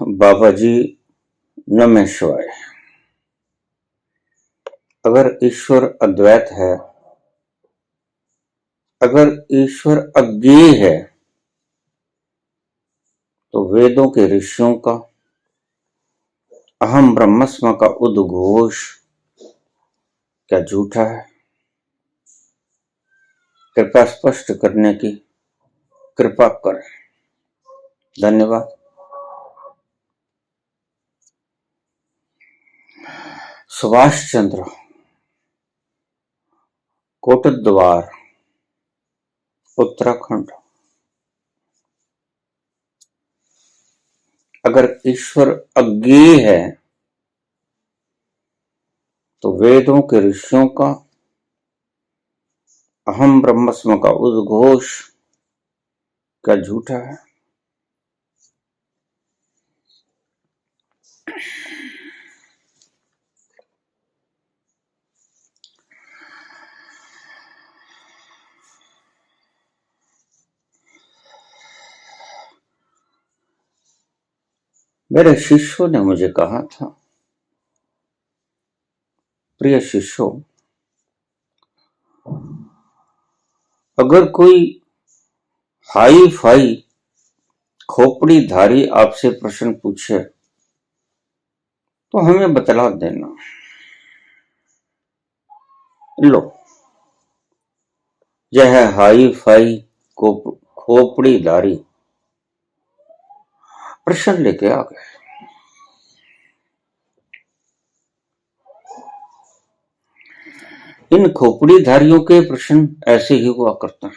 बाबा जी नमः शिवाय। अगर ईश्वर अद्वैत है, अगर ईश्वर अज्ञेय है, तो वेदों के ऋषियों का अहम ब्रह्मस्म का उद्घोष क्या झूठा है? कृपया स्पष्ट करने की कृपा करें। धन्यवाद। सुभाष चंद्र, कोटद्वार, उत्तराखंड। अगर ईश्वर अज्ञेय है, तो वेदों के ऋषियों का अहम ब्रह्मस्म का उद्घोष क्या झूठा है? मेरे शिष्यों ने मुझे कहा था, प्रिय शिष्यों, अगर कोई हाई फाई खोपड़ीधारी आपसे प्रश्न पूछे तो हमें बतला देना। लो, यह हाई फाई खोपड़ीधारी प्रश्न लेके आ गए। इन खोपड़ीधारियों के प्रश्न ऐसे ही हुआ करते हैं।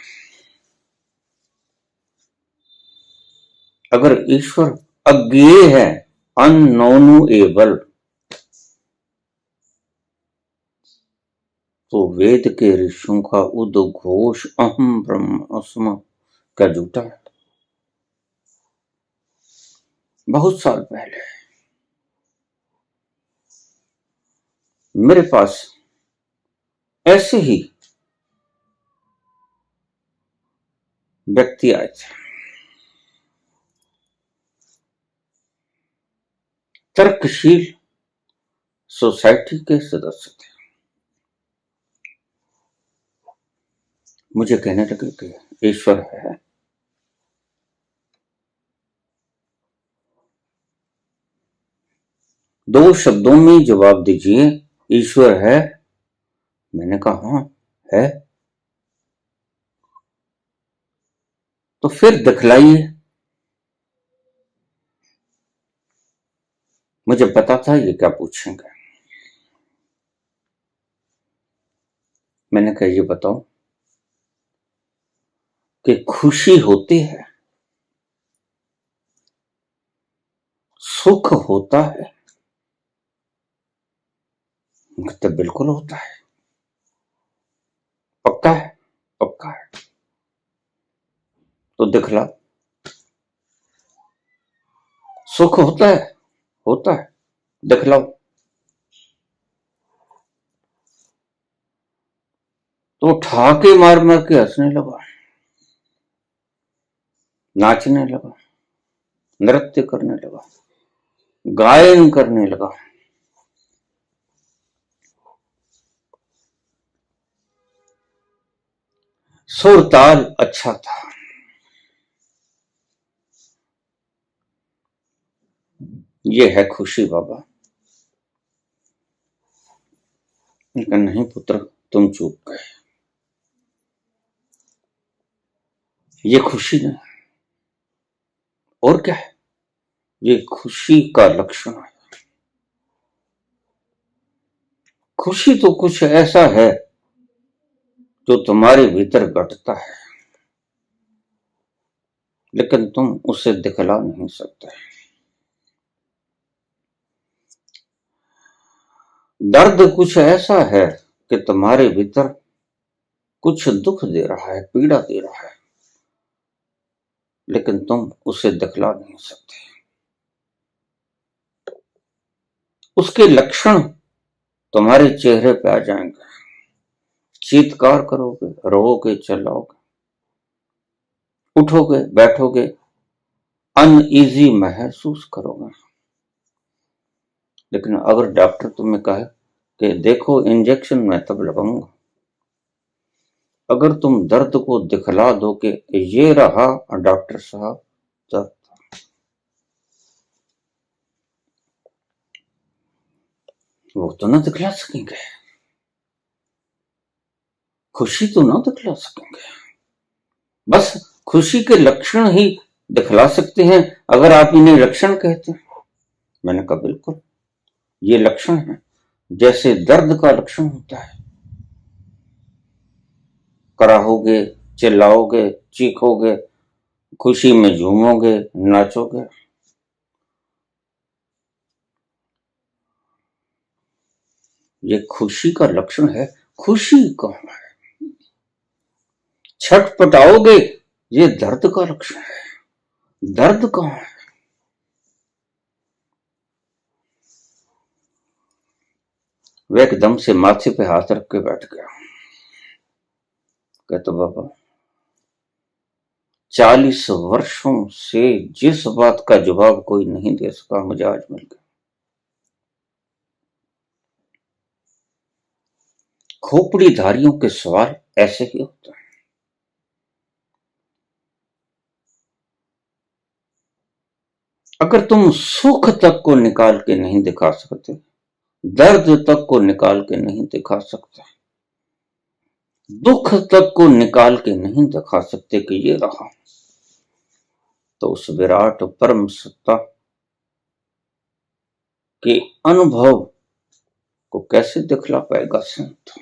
अगर ईश्वर अज्ञेय है, अननोनुएबल, तो वेद के ऋषियों का उद्घोष अहम ब्रह्मास्म क्या झूठा है? बहुत साल पहले मेरे पास ऐसे ही व्यक्ति आए थे, तर्कशील सोसाइटी के सदस्य थे। मुझे कहने लगे कि ईश्वर है। दो शब्दों में जवाब दीजिए, ईश्वर है। मैंने कहा हाँ है। तो फिर दिखलाइए। मुझे पता था ये क्या पूछेंगे। मैंने कहा ये बताओ कि खुशी होती है, सुख होता है? तो बिल्कुल होता है। पक्का है? पक्का है। तो दिखला। सुख होता है? होता है। दिखलाओ। तो ठाके मार मार के हंसने लगा, नाचने लगा, नृत्य करने लगा, गायन करने लगा। सुर ताल अच्छा था। ये है खुशी बाबा। लेकिन नहीं पुत्र, तुम चूक गए। ये खुशी नहीं, और क्या है? ये खुशी का लक्षण है। खुशी तो कुछ ऐसा है जो तुम्हारे भीतर घटता है, लेकिन तुम उसे दिखला नहीं सकते। दर्द कुछ ऐसा है कि तुम्हारे भीतर कुछ दुख दे रहा है, पीड़ा दे रहा है, लेकिन तुम उसे दिखला नहीं सकते। उसके लक्षण तुम्हारे चेहरे पे आ जाएंगे। चीत्कार करोगे, रोओगे, चिल्लाओगे, उठोगे, बैठोगे, अनईजी महसूस करोगे। लेकिन अगर डॉक्टर तुम्हें कहे कि देखो इंजेक्शन मैं तब लगाऊंगा, अगर तुम दर्द को दिखला दो कि ये रहा डॉक्टर साहब दर्द, वो तो ना दिखला सकेंगे, खुशी तो ना दिखला सकेंगे। बस खुशी के लक्षण ही दिखला सकते हैं अगर आप इन्हें लक्षण कहते हैं। मैंने कहा बिल्कुल ये लक्षण है, जैसे दर्द का लक्षण होता है। कराहोगे, चिल्लाओगे, चीखोगे, खुशी में झूमोगे, नाचोगे। ये खुशी का लक्षण है। खुशी कहाँ है? छटपटाओगे, ये दर्द का लक्षण है। दर्द कहाँ है? वह एकदम से माथे पे हाथ रख के बैठ गया। कहते बाबा 40 वर्षों से जिस बात का जवाब कोई नहीं दे सका, मुझे आज मिल गया। खोपड़ीधारियों के सवाल ऐसे ही होते हैं। अगर तुम सुख तक को निकाल के नहीं दिखा सकते, दर्द तक को निकाल के नहीं दिखा सकते, दुख तक को निकाल के नहीं दिखा सकते कि ये रहा, तो उस विराट परम सत्ता के अनुभव को कैसे दिखला पाएगा संत?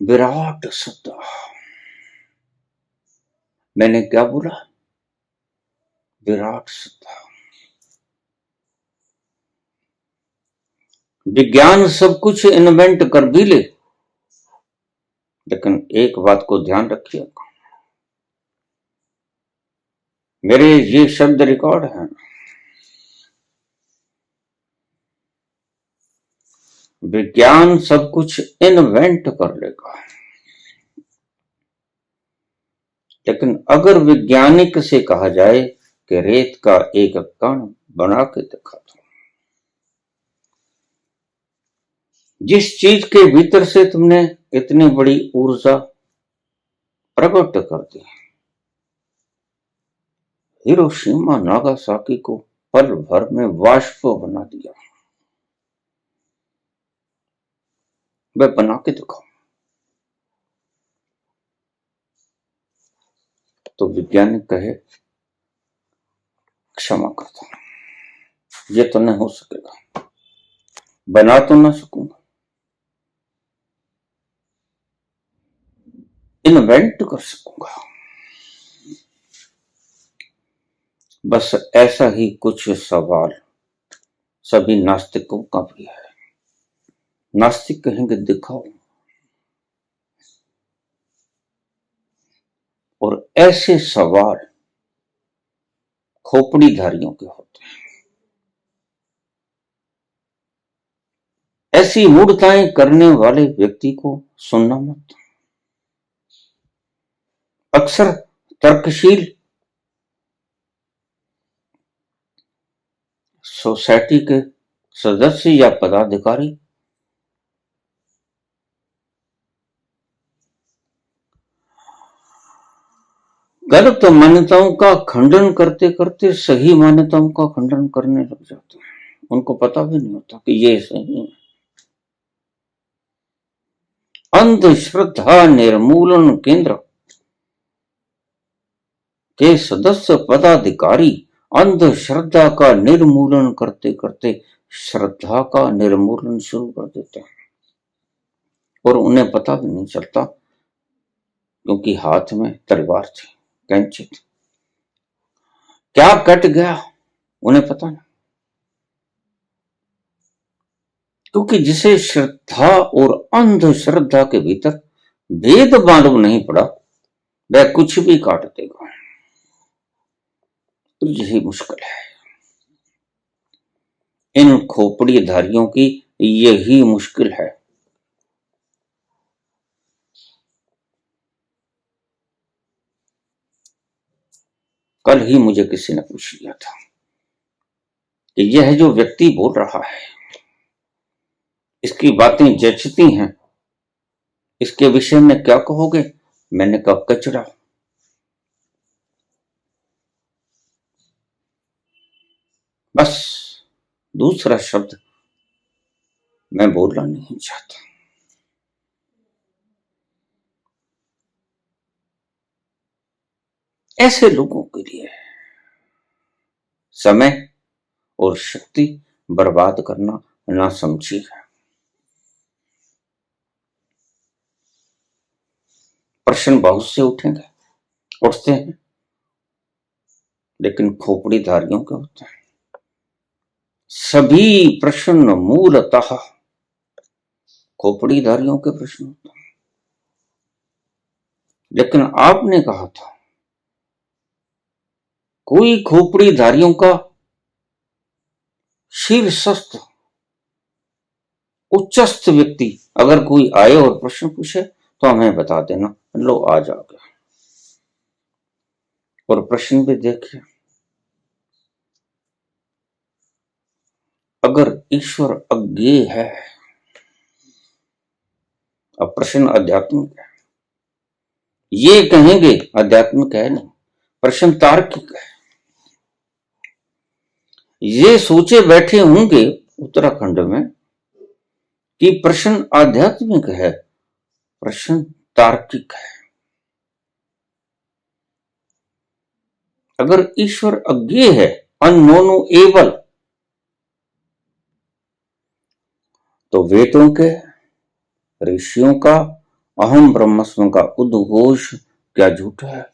विराट सत्ता। मैंने क्या बोला? विराट सत्ता। विज्ञान सब कुछ इन्वेंट कर भी ले, लेकिन एक बात को ध्यान रखिएगा, मेरे ये शब्द रिकॉर्ड हैं। विज्ञान सब कुछ इन्वेंट कर लेगा, लेकिन अगर वैज्ञानिक से कहा जाए कि रेत का एक कण बना के दिखा दो, जिस चीज के भीतर से तुमने इतनी बड़ी ऊर्जा प्रकट कर दी, हिरोशिमा नागासाकी को पल भर में वाष्प बना दिया, वह बना के दिखाओ। तो वैज्ञानिक कहे क्षमा करता हूं, ये तो नहीं हो सकेगा, बना तो ना सकूंगा, इन्वेंट कर सकूंगा। बस ऐसा ही कुछ सवाल सभी नास्तिकों का भी है। नास्तिक कहेंगे दिखाओ, और ऐसे सवाल खोपड़ीधारियों के होते हैं। ऐसी मूर्खताएं करने वाले व्यक्ति को सुनना मत। अक्सर तर्कशील सोसाइटी के सदस्य या पदाधिकारी गलत मान्यताओं का खंडन करते करते सही मान्यताओं का खंडन करने लग जाते हैं। उनको पता भी नहीं होता कि ये सही है। अंधश्रद्धा निर्मूलन केंद्र के सदस्य पदाधिकारी अंधश्रद्धा का निर्मूलन करते करते श्रद्धा का निर्मूलन शुरू कर देते हैं, और उन्हें पता भी नहीं चलता, क्योंकि हाथ में तलवार थी, कैंची थी। क्या कट गया उन्हें पता नहीं, क्योंकि जिसे श्रद्धा और अंधश्रद्धा के भीतर भेद मालूम नहीं पड़ा, वह कुछ भी काट देगा। तो यही मुश्किल है इन खोपड़ीधारियों की, यही मुश्किल है। कल ही मुझे किसी ने पूछ लिया था कि यह जो व्यक्ति बोल रहा है, इसकी बातें जचती हैं, इसके विषय में क्या कहोगे? मैंने कहा कचरा। बस दूसरा शब्द मैं बोलना नहीं चाहता। ऐसे लोगों के लिए समय और शक्ति बर्बाद करना ना समझी है। प्रश्न बहुत से उठेंगे, उठते हैं, लेकिन खोपड़ीधारियों के होते हैं। सभी प्रश्न मूलतः खोपड़ीधारियों के प्रश्न होते हैं। लेकिन आपने कहा था कोई खोपड़ीधारियों का शीर्षस्थ उच्चस्थ व्यक्ति अगर कोई आए और प्रश्न पूछे तो हमें बता देना, लो आज आ गया। और प्रश्न भी देखिए, अगर ईश्वर अज्ञेय है, अब प्रश्न आध्यात्मिक है, ये कहेंगे आध्यात्मिक है नहीं, प्रश्न तार्किक है। ये सोचे बैठे होंगे उत्तराखंड में कि प्रश्न आध्यात्मिक है, प्रश्न तार्किक है। अगर ईश्वर अज्ञेय है, अननोएबल, तो वेदों के, ऋषियों का, अहम ब्रह्मस्म का उद्घोष क्या झूठा है?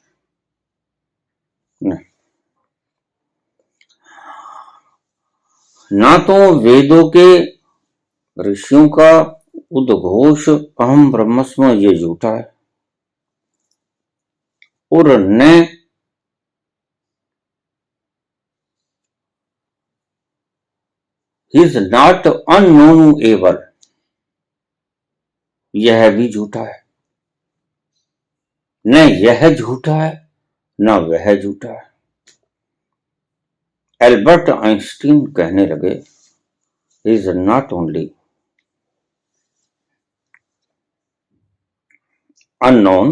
नहीं। ना तो वेदों के, ऋषियों का उद्घोष अहम ब्रह्मस्म ये झूठा है, और न इज नॉट अननोएबल, यह भी झूठा है। न यह झूठा है, न वह झूठा है। एल्बर्ट आइंस्टीन कहने लगे, is not only unknown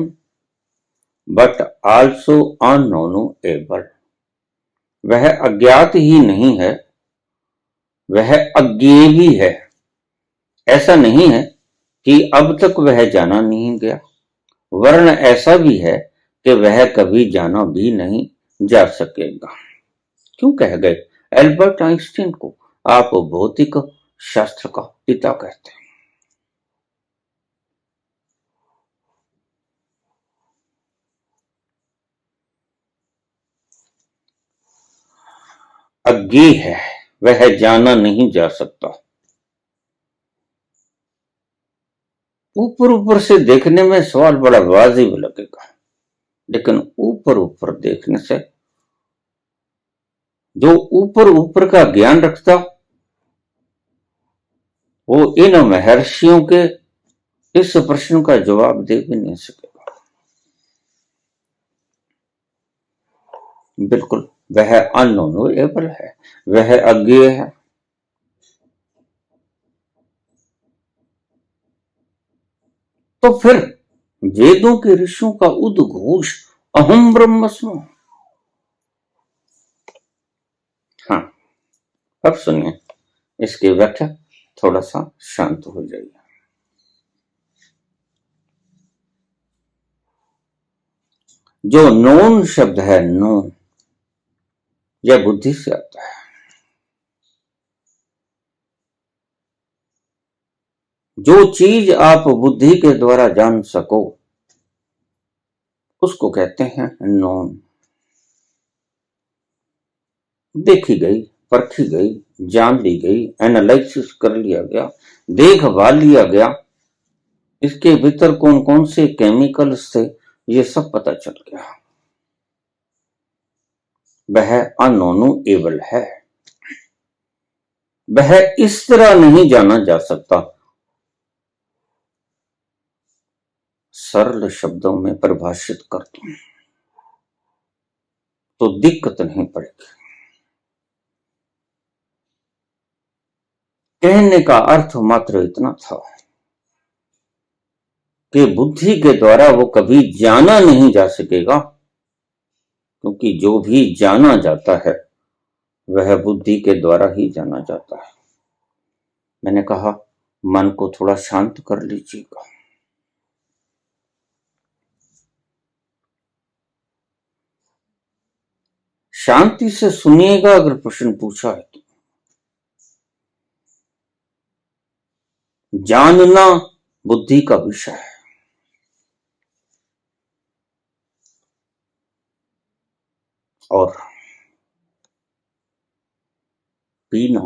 but also unknowable। वह अज्ञात ही नहीं है, वह अज्ञेय भी है। ऐसा नहीं है कि अब तक वह जाना नहीं गया, वर्ण ऐसा भी है कि वह कभी जाना भी नहीं जा सकेगा। क्यों कह गए एल्बर्ट आइंस्टीन को आप भौतिक शास्त्र का पिता कहते हैं? अज्ञेय है, वह जाना नहीं जा सकता। ऊपर ऊपर से देखने में सवाल बड़ा वाजिब लगेगा, लेकिन ऊपर ऊपर देखने से जो ऊपर ऊपर का ज्ञान रखता, वो इन महर्षियों के इस प्रश्न का जवाब दे भी नहीं सकेगा। बिल्कुल, वह अननोएबल है, वह अज्ञेय है। तो फिर वेदों के ऋषियों का उद्घोष अहम ब्रह्मस्म। हाँ, अब सुनिए, इसकी व्याख्या थोड़ा सा शांत हो जाइए। जो नोन शब्द है, नोन, यह बुद्धि से आता है। जो चीज आप बुद्धि के द्वारा जान सको उसको कहते हैं नोन। देखी गई, परखी गई, जान ली गई, एनालिसिस कर लिया गया, देख भाल लिया गया, इसके भीतर कौन कौन से केमिकल्स थे ये सब पता चल गया, वह अननोएबल है। वह इस तरह नहीं जाना जा सकता। सरल शब्दों में परिभाषित कर दूं, तो दिक्कत नहीं पड़ेगी। कहने का अर्थ मात्र इतना था कि बुद्धि के द्वारा वो कभी जाना नहीं जा सकेगा, क्योंकि जो भी जाना जाता है वह बुद्धि के द्वारा ही जाना जाता है। मैंने कहा मन को थोड़ा शांत कर लीजिएगा। शांति से सुनिएगा। अगर प्रश्न पूछा है तो जानना बुद्धि का विषय है, और पीना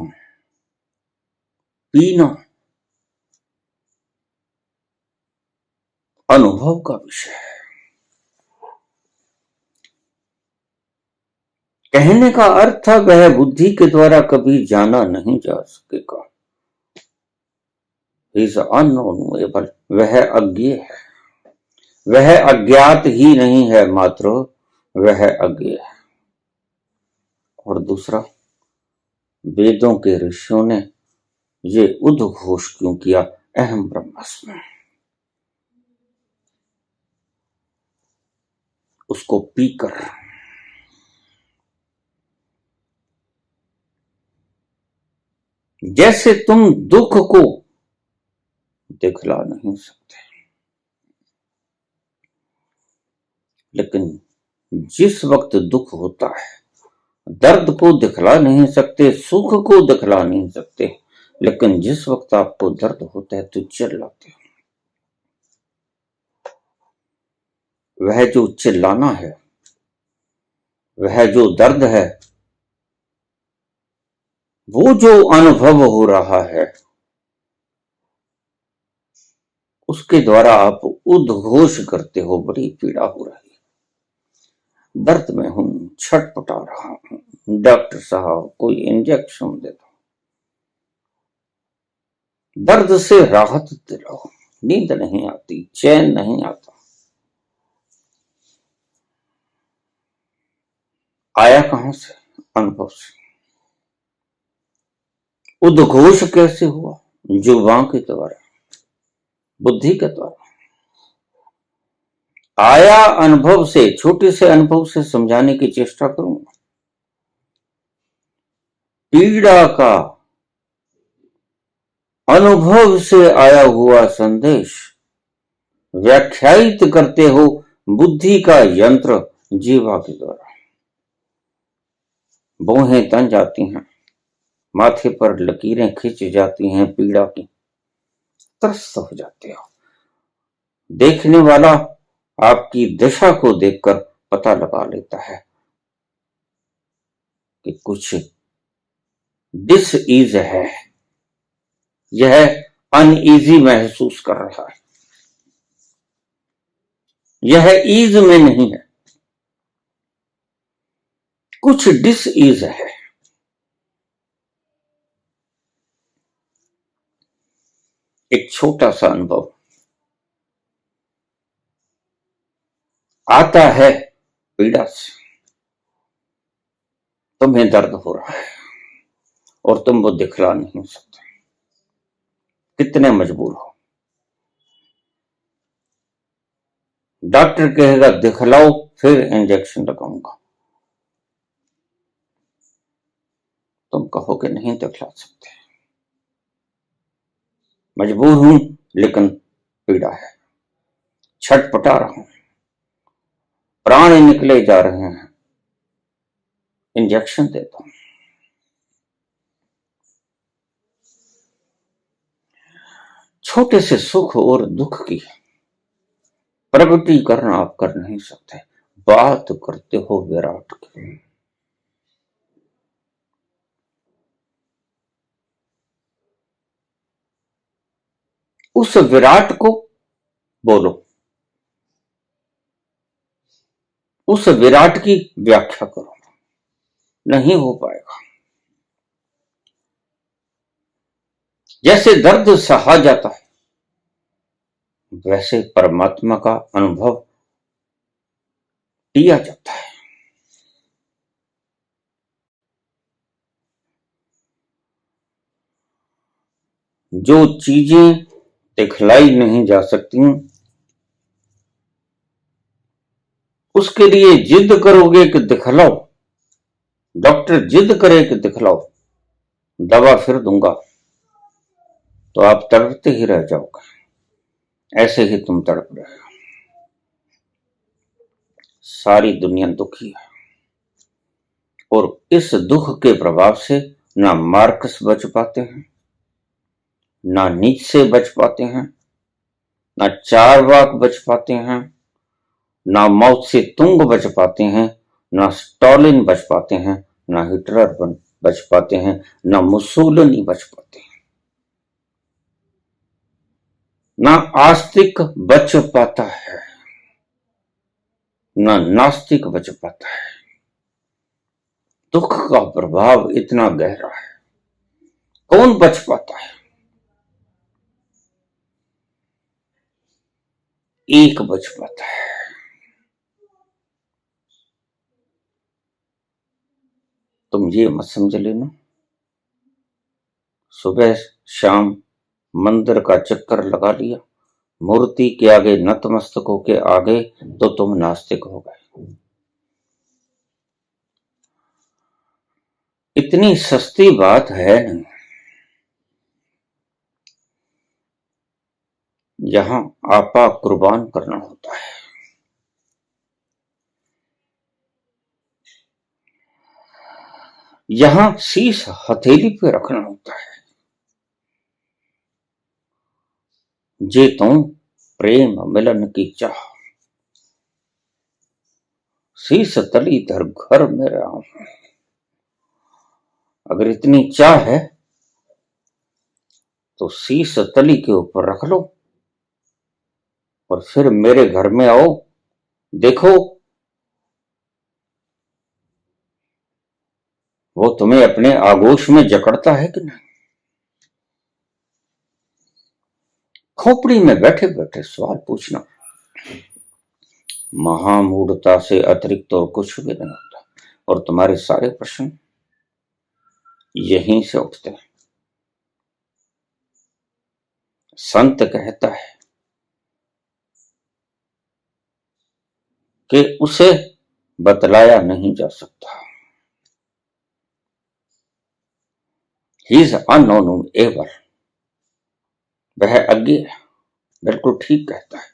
पीना अनुभव का विषय है। कहने का अर्थ था वह बुद्धि के द्वारा कभी जाना नहीं जा सकेगा। इज अननोएबल, वह अज्ञेय है। वह अज्ञात ही नहीं है, मात्र वह अज्ञेय है। और दूसरा, वेदों के ऋषियों ने ये उद्घोष क्यों किया, अहम ब्रह्मास्मि, उसको पीकर जैसे तुम दुख को दिखला नहीं सकते, लेकिन जिस वक्त दुख होता है, दर्द को दिखला नहीं सकते, सुख को दिखला नहीं सकते, लेकिन जिस वक्त आपको दर्द होता है तो चिल्लाते हो। वह जो चिल्लाना है, वह जो दर्द है, वो जो अनुभव हो रहा है, उसके द्वारा आप उद्घोष करते हो बड़ी पीड़ा हो रही है, दर्द में हूं, छटपटा रहा हूं, डॉक्टर साहब कोई इंजेक्शन दे दो, दर्द से राहत दिलाओ। नींद नहीं आती, चैन नहीं आता। आया कहां से? अनुभव से। उद्घोष कैसे हुआ? जुबान के द्वारा, बुद्धि के द्वारा आया। अनुभव से, छोटे से अनुभव से समझाने की चेष्टा करूंगा। पीड़ा का अनुभव से आया हुआ संदेश व्याख्यायित करते हो बुद्धि का यंत्र जीवा के द्वारा। भौहें तन जाती हैं, माथे पर लकीरें खिंच जाती हैं, पीड़ा की त्रस्त हो जाते हो। देखने वाला आपकी दशा को देखकर पता लगा लेता है कि कुछ डिसईज है, यह अनईजी महसूस कर रहा है, यह ईज में नहीं है, कुछ डिसईज है। एक छोटा सा अनुभव आता है पीड़ा से, तुम्हें दर्द हो रहा है और तुम वो दिखला नहीं सकते, कितने मजबूर हो। डॉक्टर कहेगा दिखलाओ, फिर इंजेक्शन लगाऊंगा, तुम कहोगे नहीं दिखला सकते, मजबूर हूं, लेकिन पीड़ा है, छटपटा रहा हूं, प्राण निकले जा रहे हैं, इंजेक्शन देता हूं। छोटे से सुख और दुख की प्रगटीकरण आप कर नहीं सकते, बात करते हो विराट की। उस विराट को बोलो, उस विराट की व्याख्या करो, नहीं हो पाएगा। जैसे दर्द सहा जाता है, वैसे परमात्मा का अनुभव किया जाता है। जो चीजें दिखलाई नहीं जा सकती उसके लिए जिद करोगे कि दिखलाओ, डॉक्टर जिद करे कि दिखलाओ, दवा फिर दूंगा, तो आप तड़पते ही रह जाओगे। ऐसे ही तुम तड़प रहे हो। सारी दुनिया दुखी है और इस दुख के प्रभाव से ना मार्क्स बच पाते हैं, ना नीत्शे बच पाते हैं, ना चारवाक बच पाते हैं, ना माओ से तुंग बच पाते हैं, ना स्टालिन बच पाते हैं, ना हिटलर बच पाते हैं, ना मुसोलिनी बच पाते हैं, ना आस्तिक बच पाता है, ना नास्तिक बच पाता है। दुख का प्रभाव इतना गहरा है, कौन बच पाता है? एक बच पाता है। तुम ये मत समझ लेना सुबह शाम मंदिर का चक्कर लगा लिया, मूर्ति के आगे नतमस्तक होके आगे तो तुम नास्तिक हो गए। इतनी सस्ती बात है नहीं। यहां आपा कुर्बान करना होता है। यहां शीश हथेली पे रखना होता है। जे तुम प्रेम मिलन की चाह, शीश तली धर घर में रहा हूं। अगर इतनी चाह है तो शीश तली के ऊपर रख लो और फिर मेरे घर में आओ, देखो वो तुम्हें अपने आगोश में जकड़ता है कि नहीं। खोपड़ी में बैठे बैठे सवाल पूछना महामूढ़ता से अतिरिक्त और कुछ भी नहीं होता, और तुम्हारे सारे प्रश्न यहीं से उठते हैं। संत कहता है कि उसे बतलाया नहीं जा सकता। He is unknowable. वह अज्ञे है, बिल्कुल ठीक कहता है,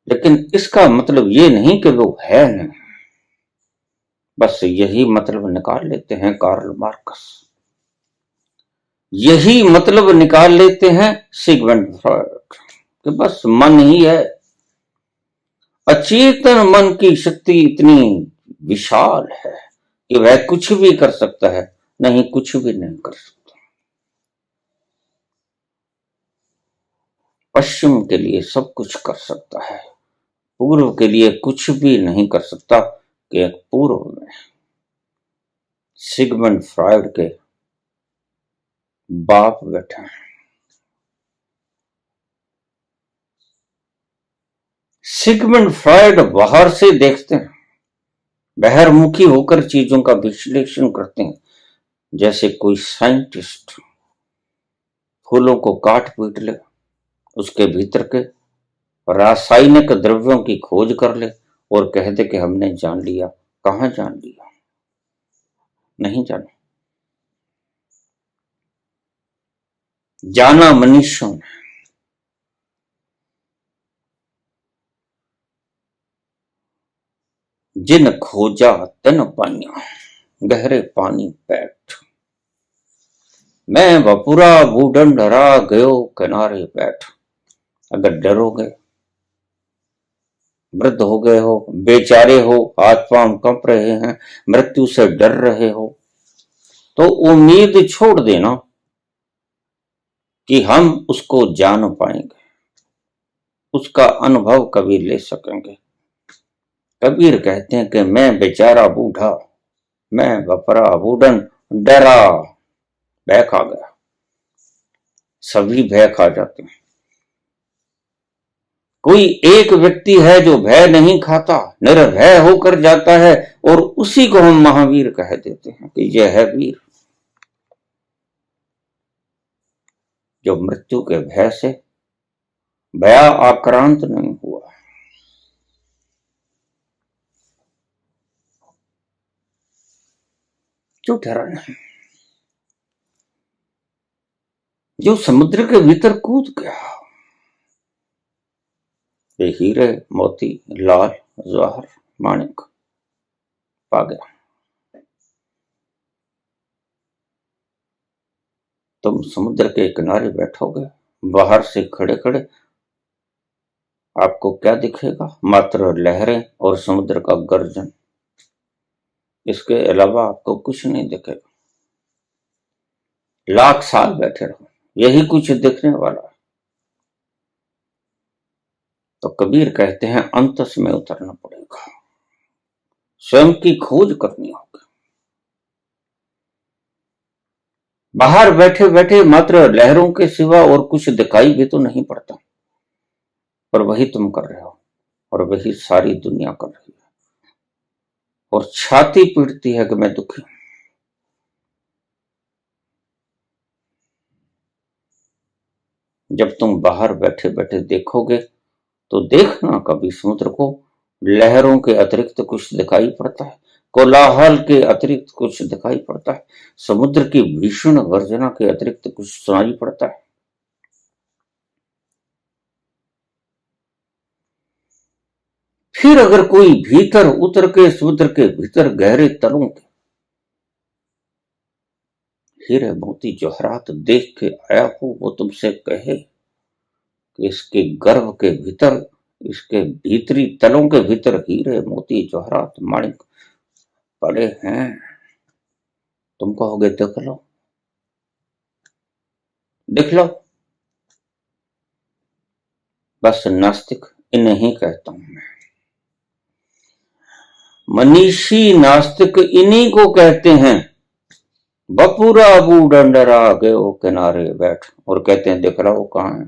लेकिन इसका मतलब ये नहीं कि वो है नहीं। बस यही मतलब निकाल लेते हैं कार्ल मार्क्स, यही मतलब निकाल लेते हैं सिगमंड फ्रॉइड कि बस मन ही है। अचेतन मन की शक्ति इतनी विशाल है कि वह कुछ भी कर सकता है, नहीं कुछ भी नहीं कर सकता। पश्चिम के लिए सब कुछ कर सकता है, पूर्व के लिए कुछ भी नहीं कर सकता कि पूर्व में सिगमंड फ्रॉइड के बाप बैठे हैं। सिगमंड फ्रॉइड बाहर से देखते हैं, बहिर्मुखी होकर चीजों का विश्लेषण करते हैं, जैसे कोई साइंटिस्ट फूलों को काट पीट ले, उसके भीतर के रासायनिक द्रव्यों की खोज कर ले और कह दे कि हमने जान लिया। कहां जान लिया? नहीं जाना। जाना मनुष्यों ने। जिन खोजा तन पानिया, गहरे पानी बैठ। मैं बपुरा बूढ़न डरा गयो किनारे बैठ। अगर डरोगे, वृद्ध हो गए हो, बेचारे हो, हाथ पांव कंप रहे हैं, मृत्यु से डर रहे हो, तो उम्मीद छोड़ देना कि हम उसको जान पाएंगे, उसका अनुभव कभी ले सकेंगे। कबीर कहते हैं कि मैं बेचारा बूढ़ा, मैं बपरा बूढ़न डरा, भय खा गया। सभी भय खा जाते हैं। कोई एक व्यक्ति है जो भय नहीं खाता, निर्भय होकर जाता है, और उसी को हम महावीर कह देते हैं कि यह है वीर। जो मृत्यु के भय से भया आक्रांत नहीं हुआ। जो डरा नहीं, जो समुद्र के भीतर कूद गया, ये हीरे मोती लाल जवाहर माणिक पा गया। तुम समुद्र के किनारे बैठोगे, बाहर से खड़े खड़े आपको क्या दिखेगा? मात्र लहरें और समुद्र का गर्जन, इसके अलावा आपको कुछ नहीं दिखेगा। लाख साल बैठे रहो, यही कुछ दिखने वाला है। तो कबीर कहते हैं अंतस में उतरना पड़ेगा, स्वयं की खोज करनी होगी। बाहर बैठे बैठे मात्र लहरों के सिवा और कुछ दिखाई भी तो नहीं पड़ता, और वही तुम कर रहे हो और वही सारी दुनिया कर रही है। और छाती पीटती है कि मैं दुखी हूं। जब तुम बाहर बैठे बैठे देखोगे तो देखना कभी समुद्र को लहरों के अतिरिक्त कुछ दिखाई पड़ता है, कोलाहल के अतिरिक्त कुछ दिखाई पड़ता है, समुद्र की भीषण गर्जना के अतिरिक्त कुछ सुनाई पड़ता है। फिर अगर कोई भीतर उतर के समुद्र के भीतर गहरे तलों के हीरे मोती जवाहरात देख के आया हो, वो तुमसे कहे कि इसके गर्भ के भीतर, इसके भीतरी तलों के भीतर हीरे मोती जवाहरात माणिक पड़े हैं, तुम कहोगे देख लो, देख लो। बस नास्तिक इन्हीं कहता हूं मैं, मनीषी नास्तिक इन्हीं को कहते हैं। बपूरा बूढ़ा गए वो किनारे बैठ और कहते हैं देख रहा वो कहां है।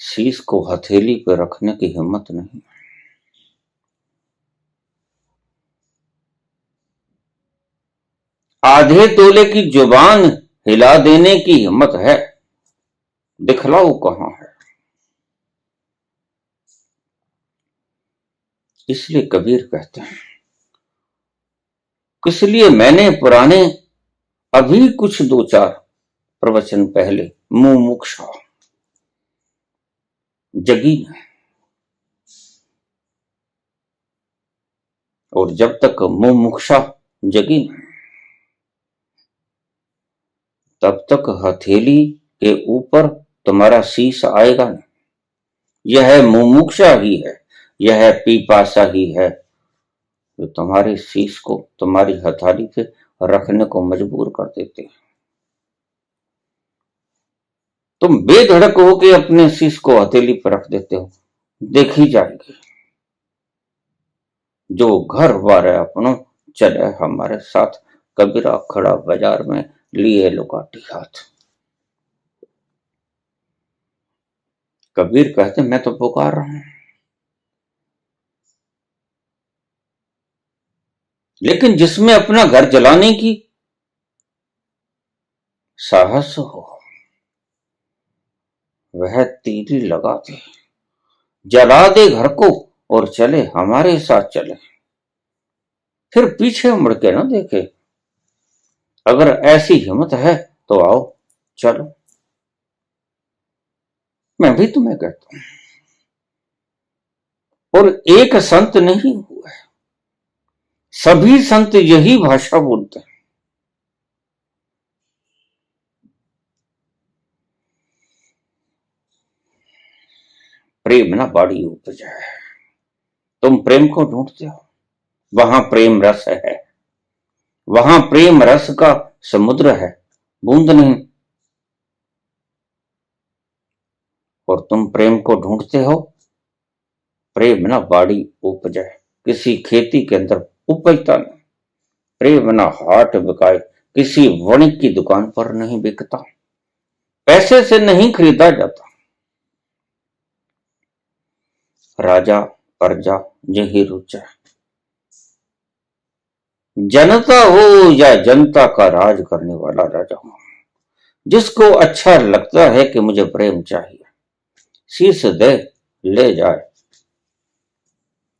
शीश को हथेली पर रखने की हिम्मत नहीं, आधे तोले की जुबान हिला देने की हिम्मत है, दिखलाओ कहां है। इसलिए कबीर कहते हैं, इसलिए मैंने पुराने अभी कुछ दो चार प्रवचन पहले मुमुक्षा जगी न, और जब तक मुमुक्षा जगी न तब तक हथेली के ऊपर तुम्हारा शीश आएगा नहीं। यह मुमुक्षा ही है, यह पिपासा ही है जो तुम्हारे शीश को तुम्हारी हथेली पे रखने को मजबूर कर देते हैं। तुम बेधड़क होके अपने शीश को हथेली पर रख देते हो, देखी जाएगी। जो घर बार है अपनों चले हमारे साथ, कबीरा खड़ा बाजार में लिए लुकाटी हाथ। कबीर कहते मैं तो पुकार रहा हूं, लेकिन जिसमें अपना घर जलाने की साहस हो वह तीली लगा दे, जला दे घर को और चले हमारे साथ चले, फिर पीछे मुड़ के ना देखे। अगर ऐसी हिम्मत है तो आओ चलो। मैं भी तुम्हें कहता हूं, और एक संत नहीं हुआ है, सभी संत यही भाषा बोलते हैं। प्रेम ना बाड़ी उपज है, तुम प्रेम को ढूंढते हो, वहां प्रेम रस है, वहां प्रेम रस का समुद्र है, बूंद नहीं। और तुम प्रेम को ढूंढते हो, प्रेम ना बाड़ी उपज है, किसी खेती के अंदर उपजता नहीं। प्रेम ना हाट बिकाए, किसी वणिक की दुकान पर नहीं बिकता, पैसे से नहीं खरीदा जाता। राजा प्रजा यही रुचा है, जनता हो या जनता का राज करने वाला राजा हो, जिसको अच्छा लगता है कि मुझे प्रेम चाहिए, शीश दे ले जाए,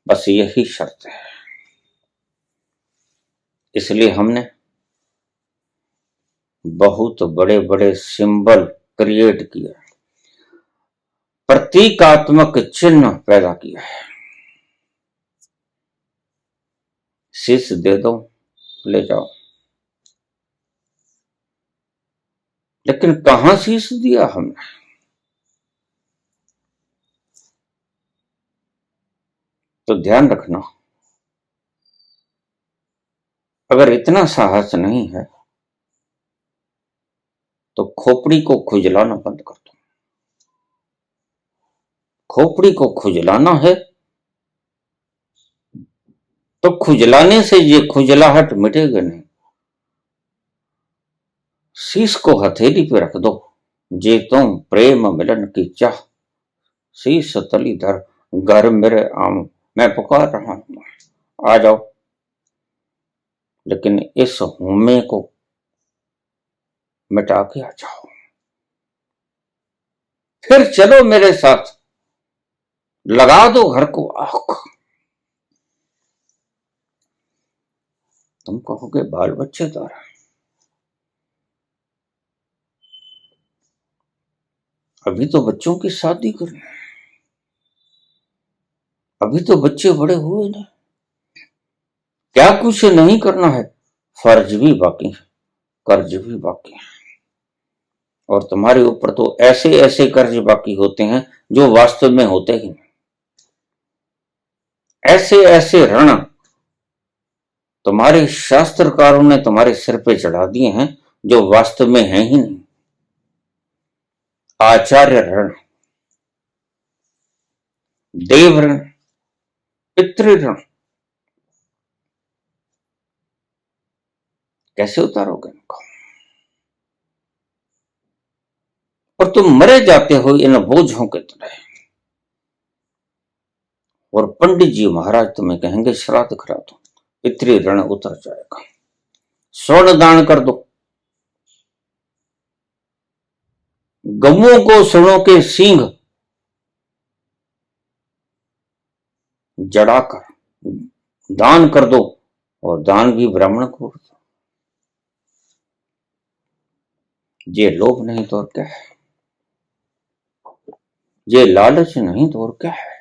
बस यही शर्त है। इसलिए हमने बहुत बड़े बड़े सिंबल क्रिएट किया, प्रतीकात्मक चिन्ह पैदा किया है। शीश दे दो ले जाओ, लेकिन कहां शीश दिया हमने? तो ध्यान रखना, अगर इतना साहस नहीं है तो खोपड़ी को खुजलाना बंद कर दो। खोपड़ी को खुजलाना है तो खुजलाने से ये खुजलाहट मिटेगा नहीं। शीश को हथेली पे रख दो, जे तुम प्रेम मिलन की चाह, शीश तली धर घर मेरे आम, मैं पुकार रहा हूं, आ जाओ। लेकिन इस हुमे को मिटा के आ जाओ, फिर चलो मेरे साथ, लगा दो घर को आग। तुम कहोगे बाल बच्चे द्वारा, अभी तो बच्चों की शादी करनी है, अभी तो बच्चे बड़े हुए नहीं, क्या कुछ नहीं करना है, फर्ज भी बाकी है, कर्ज भी बाकी है, और तुम्हारे ऊपर तो ऐसे ऐसे कर्ज बाकी होते हैं जो वास्तव में होते ही नहीं। ऐसे ऐसे ऋण तुम्हारे शास्त्रकारों ने तुम्हारे सिर पे चढ़ा दिए हैं जो वास्तव में हैं ही नहीं। आचार्य ऋण, देव ऋण, पितृ ऋण, कैसे उतारोगे इनको? और तुम मरे जाते हो इन बोझों के तरह, और पंडित जी महाराज तुम्हें कहेंगे श्राद्ध करा दो, पितृ ऋण उतर जाएगा, स्वर्ण दान कर दो, गऊओं को स्वर्णों के सींग जड़ाकर दान कर दो, और दान भी ब्राह्मण को कर दो। ये लोभ नहीं तो और क्या है, ये लालच नहीं तो और क्या है,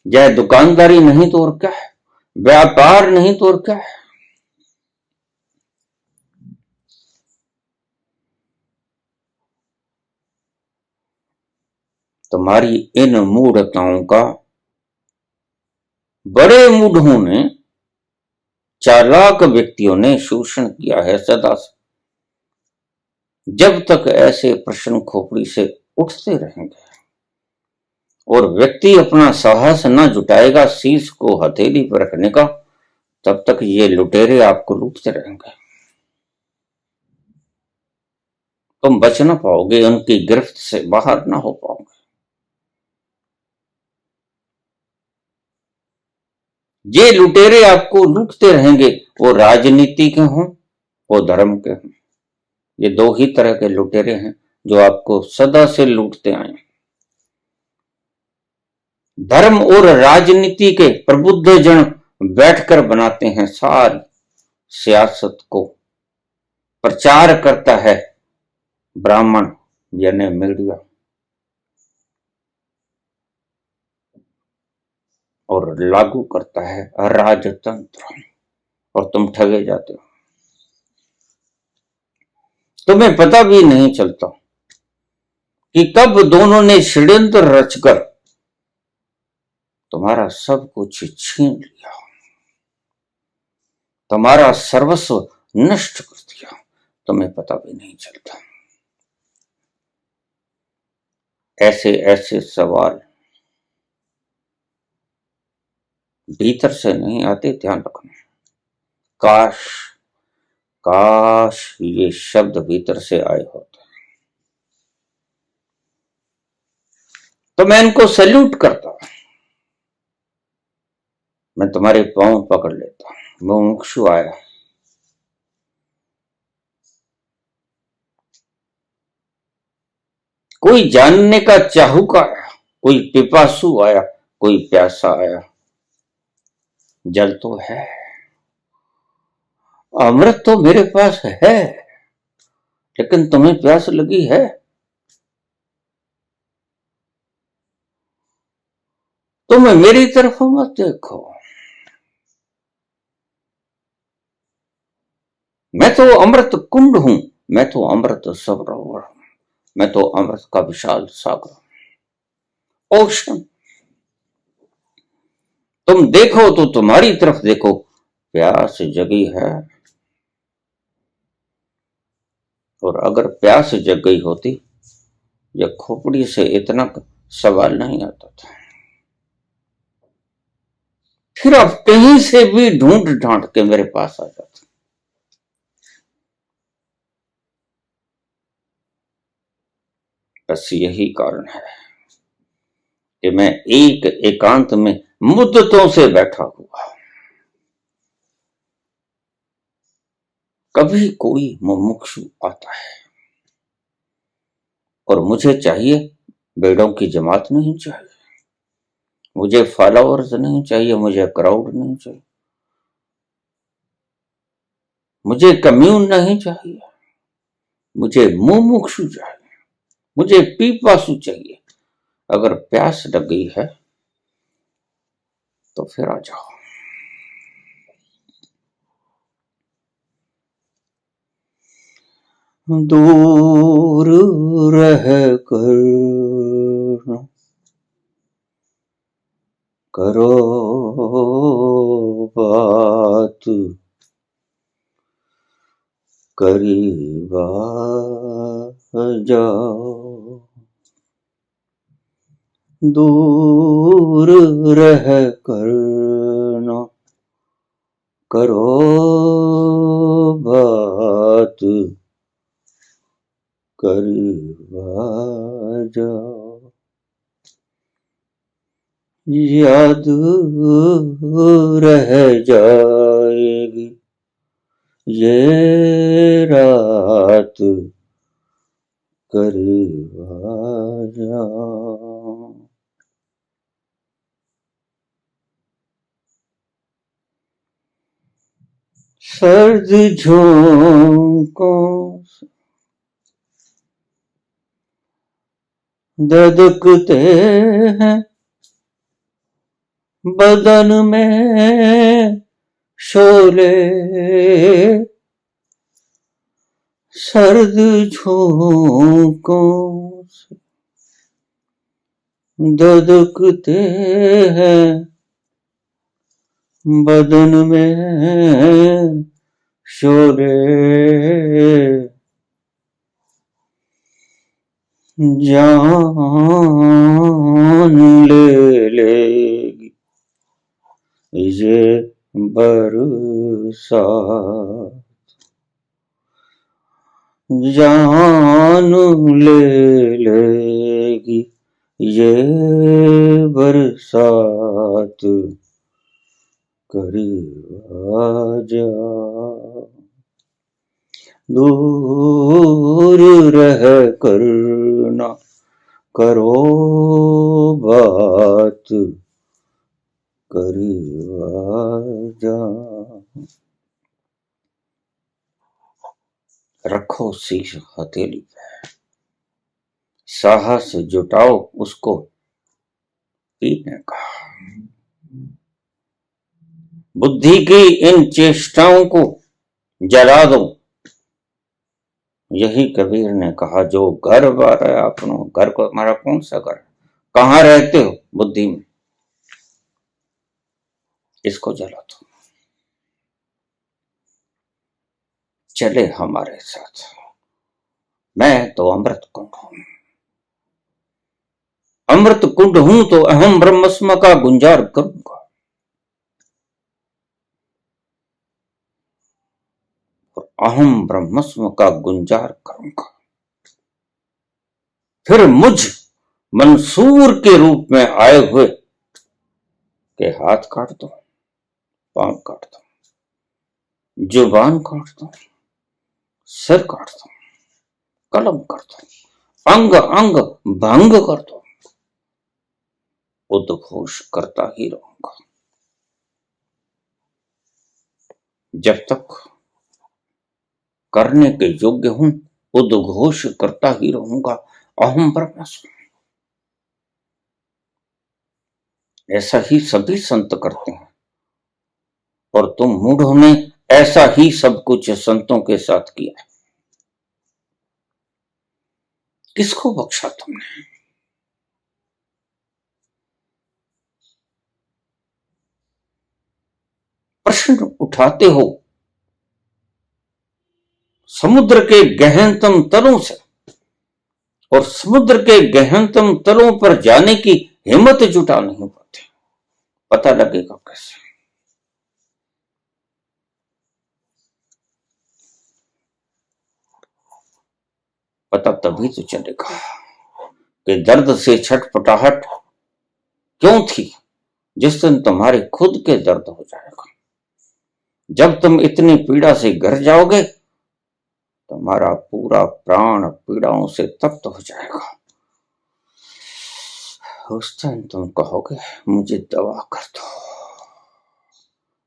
यह दुकानदारी नहीं तो और क्या है, व्यापार नहीं तो और क्या है। तुम्हारी इन मूढ़ताओं का बड़े मूढ़ों ने, चालाक व्यक्तियों ने शोषण किया है सदा से। जब तक ऐसे प्रश्न खोपड़ी से उठते रहेंगे और व्यक्ति अपना साहस न जुटाएगा शीश को हथेली पर रखने का, तब तक ये लुटेरे आपको लूटते रहेंगे। तुम बच ना पाओगे, उनकी गिरफ्त से बाहर ना हो पाओगे। ये लुटेरे आपको लूटते रहेंगे, वो राजनीति के हों, वो धर्म के हों। ये दो ही तरह के लुटेरे हैं जो आपको सदा से लूटते आए। धर्म और राजनीति के प्रबुद्ध जन बैठकर बनाते हैं सारी सियासत को, प्रचार करता है ब्राह्मण यानी मीडिया, और लागू करता है राजतंत्र, और तुम ठगे जाते हो। तुम्हें पता भी नहीं चलता कि कब दोनों ने षड्यंत्र रचकर तुम्हारा सब कुछ छीन लिया, तुम्हारा सर्वस्व नष्ट कर दिया, तुम्हें पता भी नहीं चलता। ऐसे ऐसे सवाल भीतर से नहीं आते, ध्यान रखना। काश काश ये शब्द भीतर से आए होते, तो मैं इनको सैल्यूट करता, मैं तुम्हारे पांव पकड़ लेता। मुमुक्षु आया, कोई जानने का चाहुक आया, कोई पिपासु आया, कोई प्यासा आया। जल तो है, अमृत तो मेरे पास है, लेकिन तुम्हें प्यास लगी है? तुम मेरी तरफ मत देखो, मैं तो अमृत कुंड हूं, मैं तो अमृत सरोवर हूं, मैं तो अमृत का विशाल सागर, ओशन। तुम देखो तो तुम्हारी तरफ देखो, प्यास जगी है। और अगर प्यास जग गई होती, या खोपड़ी से इतना सवाल नहीं आता था। फिर अब कहीं से भी ढूंढ ढांड के मेरे पास आ जाता। बस यही कारण है कि मैं एक एकांत में मुद्दतों से बैठा हुआ। कभी कोई मुमुक्षु आता है और मुझे चाहिए, बेड़ों की जमात नहीं चाहिए, मुझे फॉलोअर्स नहीं चाहिए, मुझे क्राउड नहीं चाहिए, मुझे कम्यून नहीं चाहिए, मुझे मुमुक्षु चाहिए, मुझे पीपासु चाहिए। अगर प्यास लग गई है तो फिर आ जाओ। दूर रह कर करो बात, करीब आ जाओ। दूर रह कर न करो बात, करीब आ जाओ। याद रह जाएगी ये रात, करीब आ जाओ। सर्द झोंकों से धधकते हैं बदन में शोले, सर्द झोंकों से धधकते हैं बदन में शोले, जान ले लेगी ये बरसात, जान ले लेगी ये बरसात, करीब आ जा। दूर रह कर ना करो बात, करीब आ जा। रखो शीश हथेली पे, साहस जुटाओ उसको पीने का। बुद्धि की इन चेष्टाओं को जला दो। यही कबीर ने कहा, जो घर बार है अपनो, घर को हमारा कौन सा घर, कहां रहते हो बुद्धि में, इसको जला दो। चले हमारे साथ, मैं तो अमृत कुंड हूं, अमृत कुंड हूं तो अहम ब्रह्मस्म का गुंजार करूंगा। और अहम ब्रह्मस्म का गुंजार करूंगा। फिर मुझ मंसूर के रूप में आए हुए के हाथ काट दो, पांव काट दो। जुबान काट दो, सिर काट दो, कलम कर दो, अंग अंग भंग कर दो, उद्घोष करता ही रहूंगा। जब तक करने के योग्य हूं उद्घोष करता ही रहूंगा, अहम ब्रह्मास्मि। ऐसा ही सभी संत करते हैं, और तुम मूढ़ों ने ऐसा ही सब कुछ संतों के साथ किया। किसको बख्शा तुमने? प्रश्न उठाते हो समुद्र के गहनतम तलों से, और समुद्र के गहनतम तलों पर जाने की हिम्मत जुटा नहीं पाते। पता लगेगा कैसे? पता तभी तो चलेगा कि दर्द से छटपटाहट क्यों थी, जिस दिन तुम्हारे खुद के दर्द हो जाएगा। जब तुम इतनी पीड़ा से गिर जाओगे, तुम्हारा पूरा प्राण पीड़ाओं से तप्त हो जाएगा। उस दिन तुम कहोगे, मुझे दवा कर दो,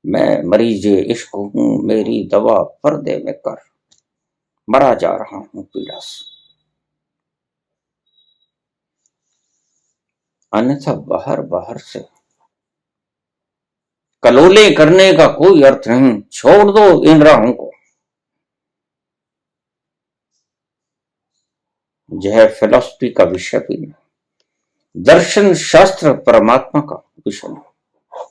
मैं मरीजे इश्क हूं, मेरी दवा पर्दे में कर, मरा जा रहा हूं पीड़ा से। अन्यथा बाहर बाहर से कलोले करने का कोई अर्थ नहीं। छोड़ दो इन राहों को। यह फिलॉसफी का विषय भी नहीं, दर्शन शास्त्र परमात्मा का विषय नहीं।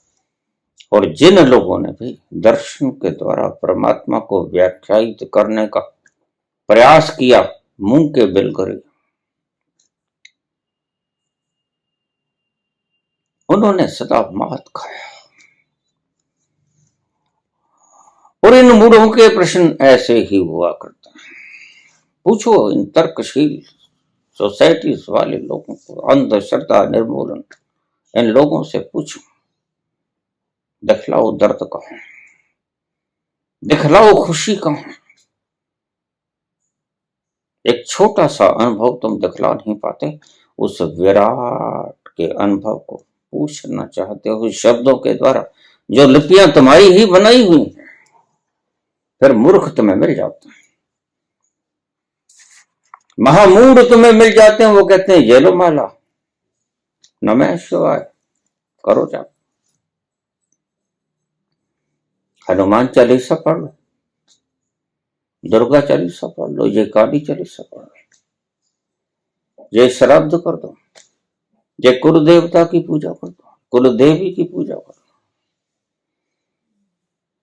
और जिन लोगों ने भी दर्शन के द्वारा परमात्मा को व्याख्यायित करने का प्रयास किया, मुंह के बिल गिरे। उन्होंने सदा मात खाया। और इन मूढ़ों के प्रश्न ऐसे ही हुआ करते हैं। पूछो इन तर्कशील सोसाइटीज वाले लोगों को, अंधश्रद्धा निर्मूलन, इन लोगों से पूछो, दिखलाओ दर्द कहां, दिखलाओ खुशी कहां। एक छोटा सा अनुभव तुम दिखला नहीं पाते, उस विराट के अनुभव को पूछना चाहते हो शब्दों के द्वारा, जो लिपियां तुम्हारी ही बनाई हुई हैं। फिर मूर्ख तुम्हें मिल जाते हैं, महामूढ़ तुम्हें मिल जाते हैं। वो कहते हैं ये लो माला, नमः शिवाय, करो जाप, हनुमान चालीसा पढ़ लो, दुर्गा चालीसा पढ़ लो, ये काली चालीसा पढ़ लो, ये श्राद्ध कर दो, ये कुल देवता की पूजा कर दो, कुल देवी की पूजा कर दो।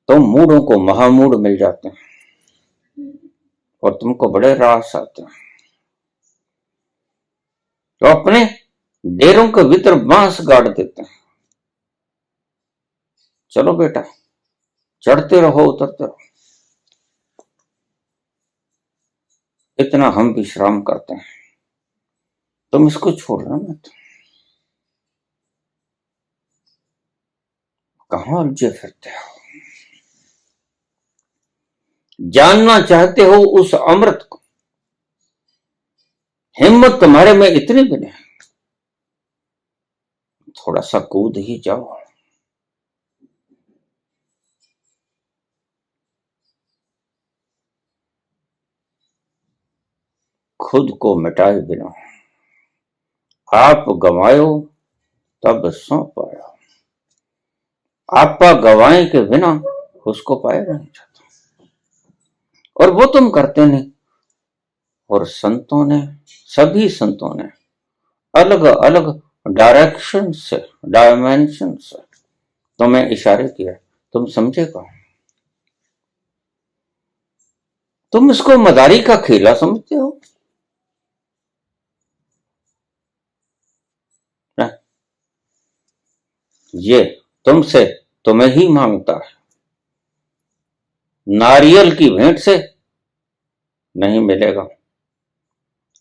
तुम मूढ़ों को महामूढ़ मिल जाते हैं, और तुमको बड़े रास आते हैं। तो अपने डेरों के भीतर बांस गाड़ देते हैं। चलो बेटा, चढ़ते रहो उतरते रहो, इतना हम विश्राम करते हैं, तुम इसको छोड़ना मत। कहां उलझे फिरते हो? जानना चाहते हो उस अमृत को, हिम्मत तुम्हारे में इतनी भी नहीं, थोड़ा सा कूद ही जाओ। खुद को मिटाए बिना आप गवायो तब सौ पाया, आपा गवाए के बिना उसको पाया नहीं जाता। और वो तुम करते नहीं। और संतों ने, सभी संतों ने अलग अलग डायरेक्शन से, डायमेंशन से तुम्हें इशारे किया, तुम समझे कौन? तुम इसको मदारी का खेला समझते हो? ये तुमसे तुम्हें ही मांगता है, नारियल की भेंट से नहीं मिलेगा,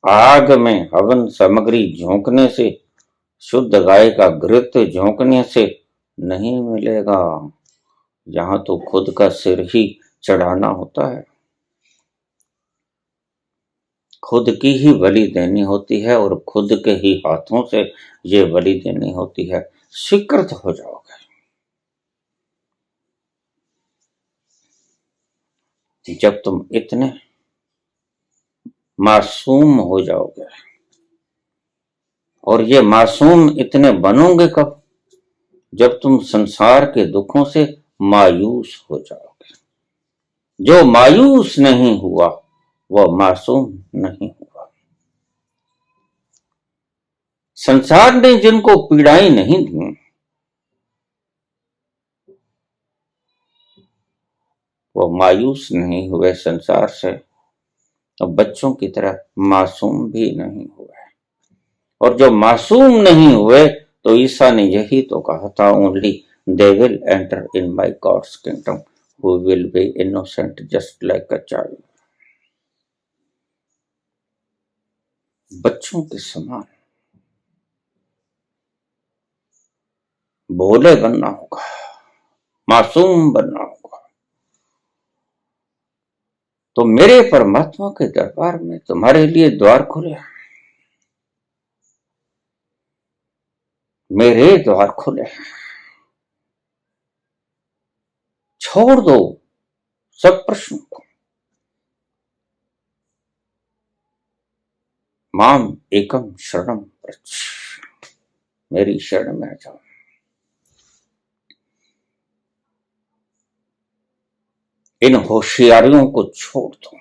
आग में हवन सामग्री झोंकने से, शुद्ध गाय का घृत झोंकने से नहीं मिलेगा। यहां तो खुद का सिर ही चढ़ाना होता है, खुद की ही बलि देनी होती है और खुद के ही हाथों से ये बलि देनी होती है। स्वीकृत हो जाओगे जब तुम इतने मासूम हो जाओगे। और ये मासूम इतने बनोगे कब? जब तुम संसार के दुखों से मायूस हो जाओगे। जो मायूस नहीं हुआ वह मासूम नहीं हुआ। संसार ने जिनको पीड़ाएं नहीं दी वो मायूस नहीं हुए संसार से, और बच्चों की तरह मासूम भी नहीं हुए। और जो मासूम नहीं हुए तो ईसा ने यही तो कहा था, only they will enter in my God's kingdom who will be innocent just like a child. बच्चों के समान भोले बनना होगा, मासूम बनना होगा। तो मेरे परमात्मा के दरबार में तुम्हारे लिए द्वार खुले, मेरे द्वार खुले। छोड़ दो सब प्रश्नों को, माम एकम शरणम व्रज, मेरी शरण में आ जाओ। इन होशियारियों को छोड़ दो।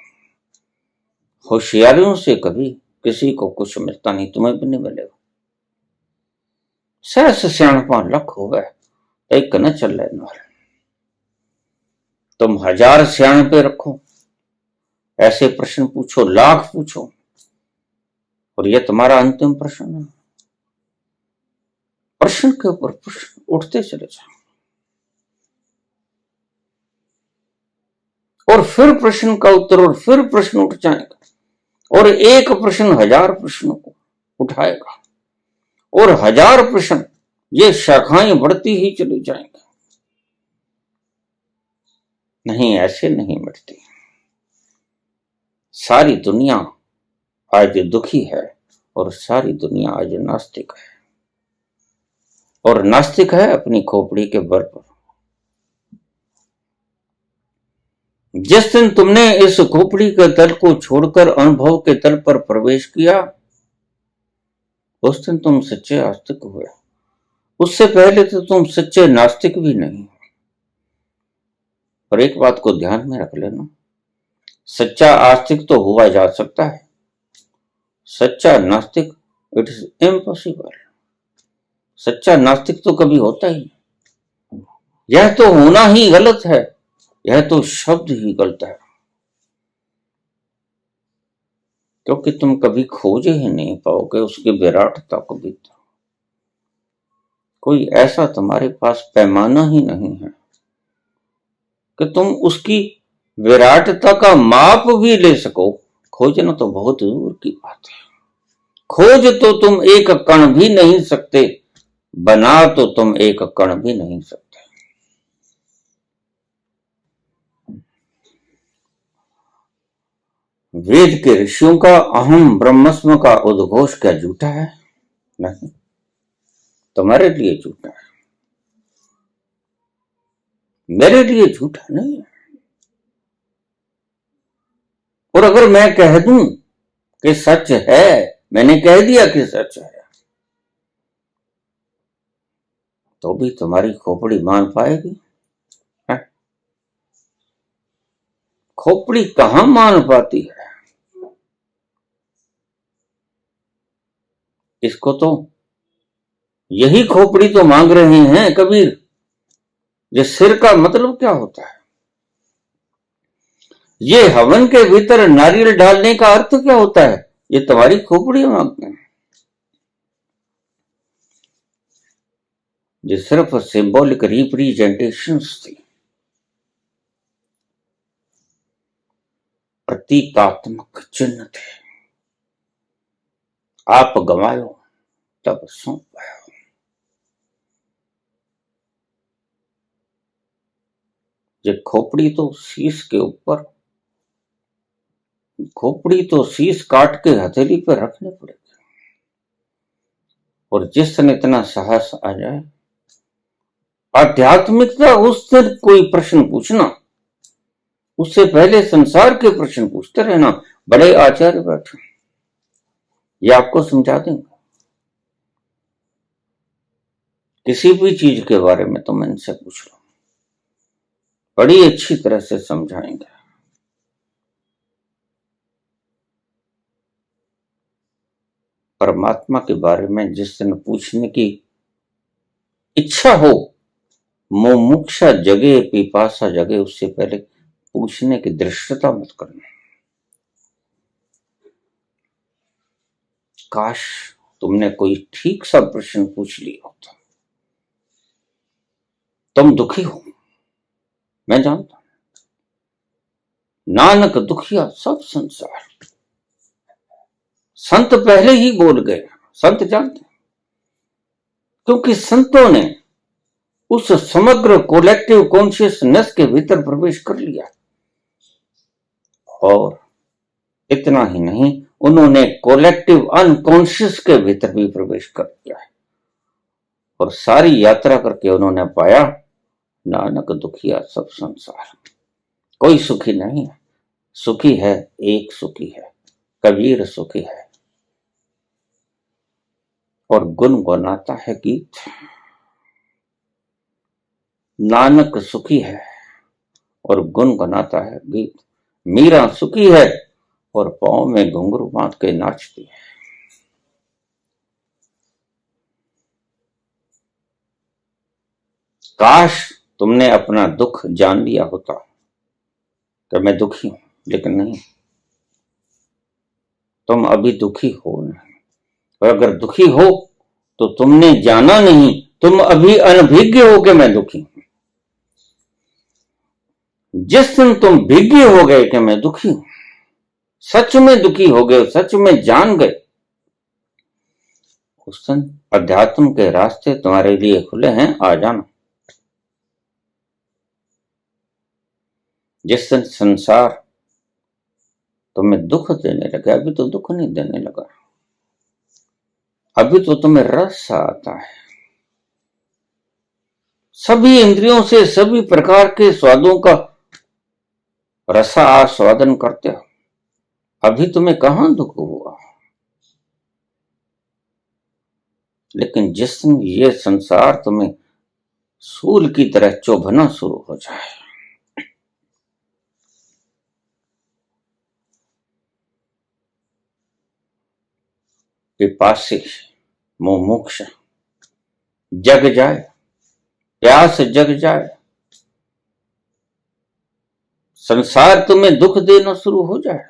होशियारियों से कभी किसी को कुछ मिलता नहीं, तुम्हें भी नहीं मिलेगा। सहस सियाणपा लख होवे एक न चले नाल। तुम 1000 सियाणपे रखो, ऐसे प्रश्न पूछो, लाख पूछो, और यह तुम्हारा अंतिम प्रश्न है। प्रश्न के ऊपर प्रश्न उठते चले जाओ, और फिर प्रश्न का उत्तर, और फिर प्रश्न उठ जाएगा, और एक प्रश्न 1000 प्रश्नों को उठाएगा, और 1000 प्रश्न ये शाखाएं बढ़ती ही चली जाएंगी। नहीं, ऐसे नहीं मिटती। सारी दुनिया आज दुखी है और सारी दुनिया आज नास्तिक है, और नास्तिक है अपनी खोपड़ी के बल पर। जिस दिन तुमने इस खोपड़ी के तल को छोड़कर अनुभव के तल पर प्रवेश किया, उस दिन तुम सच्चे आस्तिक हुए। उससे पहले तो तुम सच्चे नास्तिक भी नहीं। पर एक बात को ध्यान में रख लेना, सच्चा आस्तिक तो हुआ जा सकता है, सच्चा नास्तिक इट इज इम्पॉसिबल। सच्चा नास्तिक तो कभी होता ही नहीं। यह तो होना ही गलत है, यह तो शब्द ही गलत है, क्योंकि तुम कभी खोज ही नहीं पाओगे उसकी विराटता को भी। कोई ऐसा तुम्हारे पास पैमाना ही नहीं है कि तुम उसकी विराटता का माप भी ले सको। खोजना तो बहुत दूर की बात है। खोज तो तुम एक कण भी नहीं सकते, बना तो तुम एक कण भी नहीं सकते। वेद के ऋषियों का अहम ब्रह्मस्म का उद्घोष क्या झूठा है? नहीं, तुम्हारे लिए झूठा है, मेरे लिए झूठा नहीं है। और अगर मैं कह दूं कि सच है, मैंने कह दिया कि सच है, तो भी तुम्हारी खोपड़ी मान पाएगी? है? खोपड़ी कहां मान पाती है? इसको तो यही खोपड़ी तो मांग रहे हैं कबीर। ये सिर का मतलब क्या होता है? ये हवन के भीतर नारियल डालने का अर्थ क्या होता है? ये तुम्हारी खोपड़ी मांगते हैं। ये सिर्फ सिंबॉलिक रिप्रेजेंटेशंस थी, प्रतीकात्मक चिन्ह थे। आप गंवायो तब सौंप पायो। ये खोपड़ी तो शीश के ऊपर, खोपड़ी तो शीश काट के हथेली पर रखने पड़ेगी। और जिस दिन इतना साहस आ जाए, आध्यात्मिकता उस दिन कोई प्रश्न पूछना, उससे पहले संसार के प्रश्न पूछते रहना। बड़े आचार्य बैठे, ये आपको समझा देंगे किसी भी चीज के बारे में। तुम इनसे पूछ लो, बड़ी अच्छी तरह से समझाएंगे। परमात्मा के बारे में जिस दिन पूछने की इच्छा हो, मुमुक्षा जगे, पिपासा जगे, उससे पहले पूछने की दृष्टता मत करना। काश तुमने कोई ठीक सा प्रश्न पूछ लिया होता। तुम दुखी हो, मैं जानता हूं। नानक दुखिया सब संसार, संत पहले ही बोल गए। संत जानते, क्योंकि संतों ने उस समग्र कोलेक्टिव कॉन्शियसनेस के भीतर प्रवेश कर लिया। और इतना ही नहीं, उन्होंने कोलेक्टिव अनकॉन्शियस के भीतर भी प्रवेश कर लिया है। और सारी यात्रा करके उन्होंने पाया, नानक दुखिया सब संसार, कोई सुखी नहीं है। सुखी है एक सुखी है, कबीर सुखी है। और गुनगुनाता है गीत, नानक सुखी है और गुनगुनाता है गीत। मीरा सुखी है और पांव में घुंघरू बांध के नाचती है। काश तुमने अपना दुख जान लिया होता कि मैं दुखी हूं, लेकिन नहीं, तुम अभी दुखी हो नहीं। और अगर दुखी हो तो तुमने जाना नहीं, तुम अभी अनभिज्ञ हो कि मैं दुखी हूं। जिस दिन तुम भिज्ञ हो गए कि मैं दुखी हूं, सच में दुखी हो गए, सच में जान गए, उस दिन अध्यात्म के रास्ते तुम्हारे लिए खुले हैं, आ जाना। जिस दिन संसार तुम्हें दुख देने लगा, अभी तो दुख नहीं देने लगा, अभी तो तुम्हें रस आता है। सभी इंद्रियों से सभी प्रकार के स्वादों का रसा आस्वादन करते हो, अभी तुम्हें कहां दुख हुआ। लेकिन जिस दिन ये संसार तुम्हें सूल की तरह चुभना शुरू हो जाए, पिपासी मुमुक्ष जग जाए, प्यास जग जाए, संसार तुम्हें दुख देना शुरू हो जाए,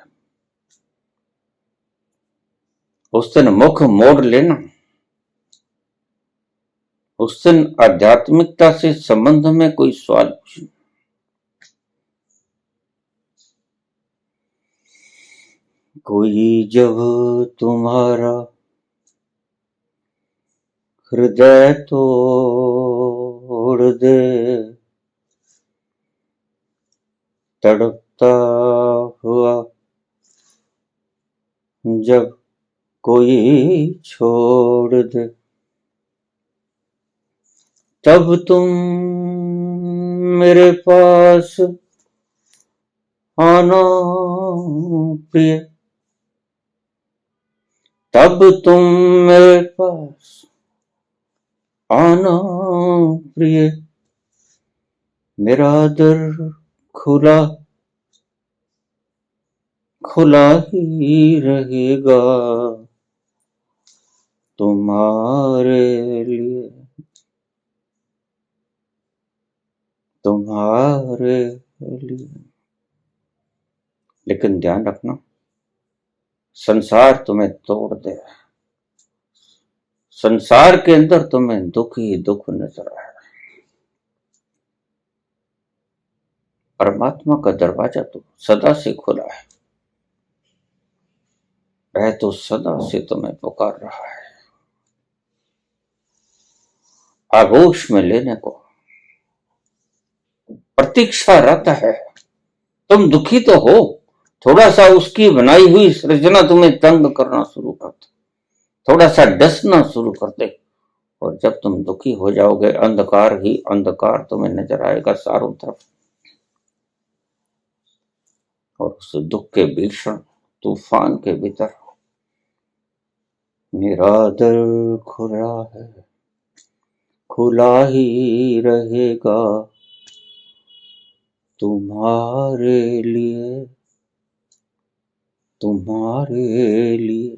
उस दिन मुख मोड़ लेना। उस दिन आध्यात्मिकता से संबंध में कोई सवाल पूछना। कोई जब तुम्हारा हृदय तोड़ दे, तड़पता हुआ जब कोई छोड़ दे, तब तुम मेरे पास आना प्रिय, तब तुम मेरे पास आना प्रिय। मेरा दर खुला खुला ही रहेगा तुम्हारे लिए, तुम्हारे लिए। लेकिन ध्यान रखना, संसार तुम्हें तोड़ दे, संसार के अंदर तुम्हें दुख ही दुख नजर आए, परमात्मा का दरवाजा तो सदा से खुला है, वह तो सदा से तुम्हें पुकार रहा है आगोश में लेने को। प्रतीक्षारत है। तुम दुखी तो हो, थोड़ा सा उसकी बनाई हुई सृजना तुम्हें तंग करना शुरू कर दे, थोड़ा सा डसना शुरू कर दे, और जब तुम दुखी हो जाओगे अंधकार ही अंधकार तुम्हें नजर आएगा चारों तरफ, और उस दुख के भीषण तूफान के भीतर निरादर खुला है, खुला ही रहेगा तुम्हारे लिए, तुम्हारे लिए।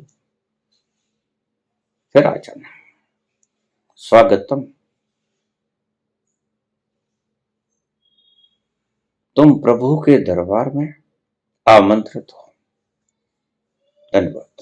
फिर आ जाना। स्वागतम। तुम प्रभु के दरबार में आमंत्रित हो। धन्यवाद।